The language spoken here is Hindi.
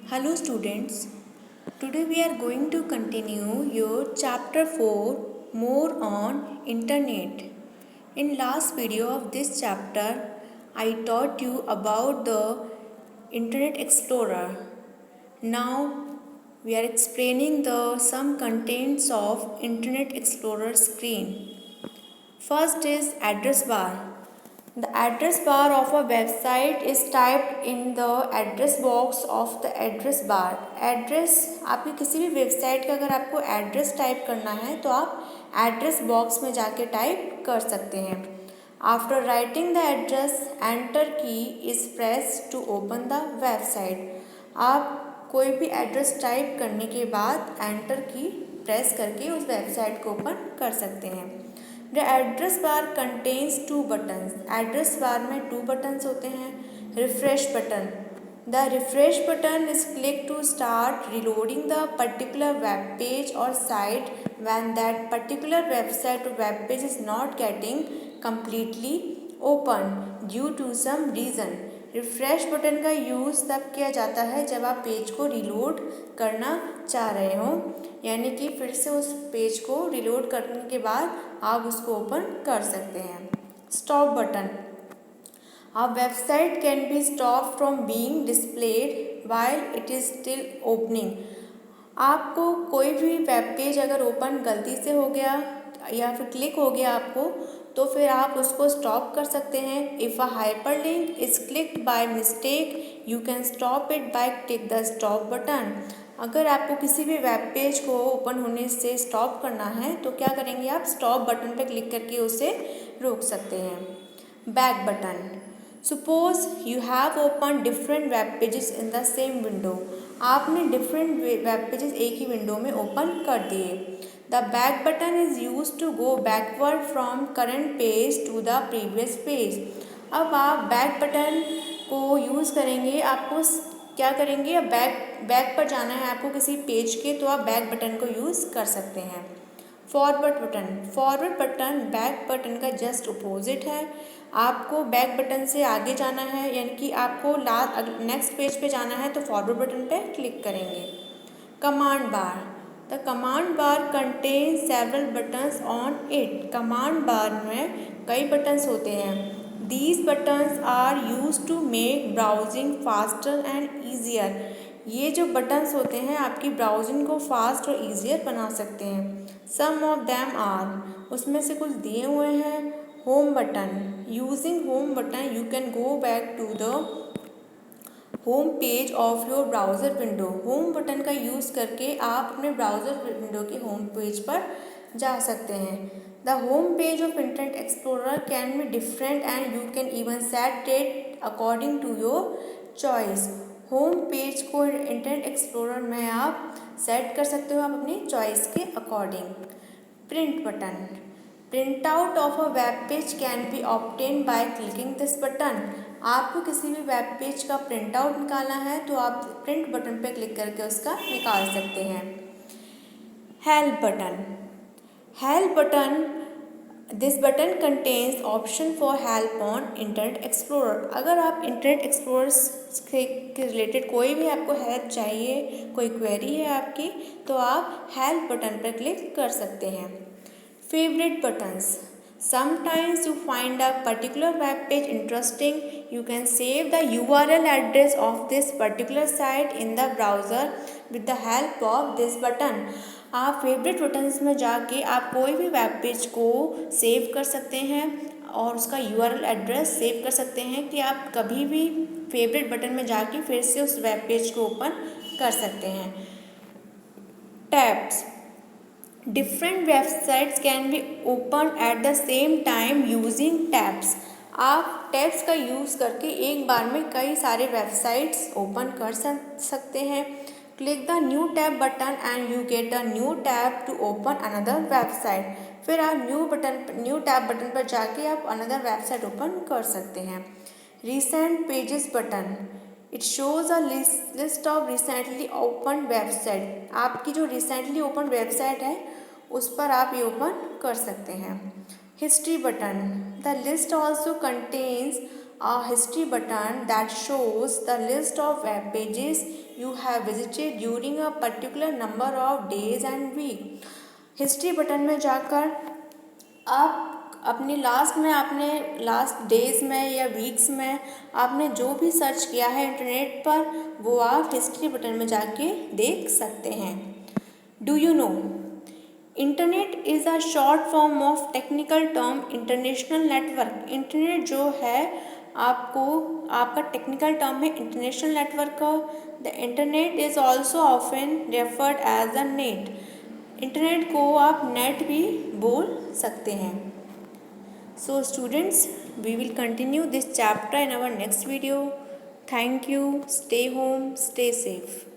Hello students, today we are going to continue your chapter 4 more on internet. In last video of this chapter, I taught you about the Internet Explorer. Now we are explaining the some contents of Internet Explorer screen. First is address bar. The address bar of a website is typed in the address box of the address bar. Address आपकी किसी भी वेबसाइट का अगर आपको एड्रेस टाइप करना है तो आप एड्रेस बॉक्स में जाके टाइप कर सकते हैं. After writing the address enter key is press to open the website. आप कोई भी एड्रेस टाइप करने के बाद एंटर की प्रेस करके उस वेबसाइट को ओपन कर सकते हैं. The address bar contains 2 buttons. Address bar में 2 बटन्स होते हैं. Refresh button. The refresh button is click to start reloading the particular web page और site when that particular website और web page is not getting completely open due to some reason. Refresh button का यूज़ तब किया जाता है जब आप पेज को रिलोड करना चाह रहे हो, यानी कि फिर से उस पेज को रिलोड करने के बाद आप उसको ओपन कर सकते हैं. Stop button. A website can be stopped from being displayed while it is still opening. आपको कोई भी वेब पेज अगर ओपन गलती से हो गया या फिर क्लिक हो गया आपको, तो फिर आप उसको स्टॉप कर सकते हैं. If a hyperlink is clicked by mistake you can stop it by click the stop button. अगर आपको किसी भी वेब पेज को ओपन होने से स्टॉप करना है तो क्या करेंगे, आप स्टॉप बटन पर क्लिक करके उसे रोक सकते हैं. Back button. Suppose you have open different web pages in the same window. आपने डिफरेंट वेब पेजेस एक ही विंडो में ओपन कर दिए. The back button is use to go backward from current page to the previous page. अब आप बैक बटन को यूज़ करेंगे. आपको क्या करेंगे, अब बैक पर जाना है आपको किसी पेज के, तो आप बैक बटन को यूज़ कर सकते हैं. Forward button. Forward button back button का जस्ट अपोजिट है. आपको बैक बटन से आगे जाना है, यानी कि आपको नेक्स्ट पेज पे जाना है तो फॉरवर्ड बटन पे क्लिक करेंगे. Command bar. The command bar contain several buttons on it. Command bar में कई बटन्स होते हैं. These buttons are use to make browsing faster and easier. ये जो बटन्स होते हैं आपकी ब्राउजिंग को फास्ट और ईजियर बना सकते हैं. सम ऑफ देम आर, उसमें से कुछ दिए हुए हैं. Home button. Using home button you can go back to the home page of your browser window. Home button का यूज़ करके आप अपने ब्राउज़र विंडो के होम पेज पर जा सकते हैं. The home page of internet explorer can be different and you can even set it according to your choice. Home page को इंटरनेट एक्सप्लोरर में आप सेट कर सकते हो आप अपनी चॉइस के according. Print button. Print out of a web page can be obtain by clicking this button. आपको किसी भी वेब पेज का प्रिंट आउट निकालना है तो आप प्रिंट बटन पर क्लिक करके उसका निकाल सकते हैं. Help button. Help button. This button contains option for help on internet explorer. अगर आप इंटरनेट एक्सप्लोरर के रिलेटेड कोई भी आपको हेल्प चाहिए, कोई क्वेरी है आपकी, तो आप हेल्प बटन पर क्लिक कर सकते हैं. Favourite buttons. Sometimes you find a particular web page interesting. You can save the URL address of this particular site in the browser with the help of this button. आप फेवरेट बटन्स में जाके आप कोई भी वेब पेज को सेव कर सकते हैं और उसका URL एड्रेस सेव कर सकते हैं कि आप कभी भी फेवरेट बटन में जाके फिर से उस वेब पेज को ओपन कर सकते हैं. Tabs. Different websites can be open at the same time using tabs. आप टैब्स का यूज़ करके एक बार में कई सारे वेबसाइट्स ओपन कर सकते हैं. Click the new tab button and you get a new tab to open another website. फिर आप न्यू टैब बटन पर जाके आप अनदर वेबसाइट ओपन कर सकते हैं. Recent pages button. It shows a list of recently open website. आपकी जो रिसेंटली ओपन वेबसाइट है उस पर आप ये ओपन कर सकते हैं. History button. The list also contains a history button that shows the list of web pages you have visited during a particular number of days and week। History button में जाकर आप अपनी लास्ट डेज में या वीक्स में आपने जो भी सर्च किया है इंटरनेट पर वो आप हिस्ट्री बटन में जाके देख सकते हैं। Do you know internet is a short form of technical term international network. Internet जो है आपका टेक्निकल टर्म है इंटरनेशनल नेटवर्क का। The internet is also often referred as a net. Internet को आप नेट भी बोल सकते हैं। So students, we will continue this chapter in our next video. Thank you. Stay home, stay safe.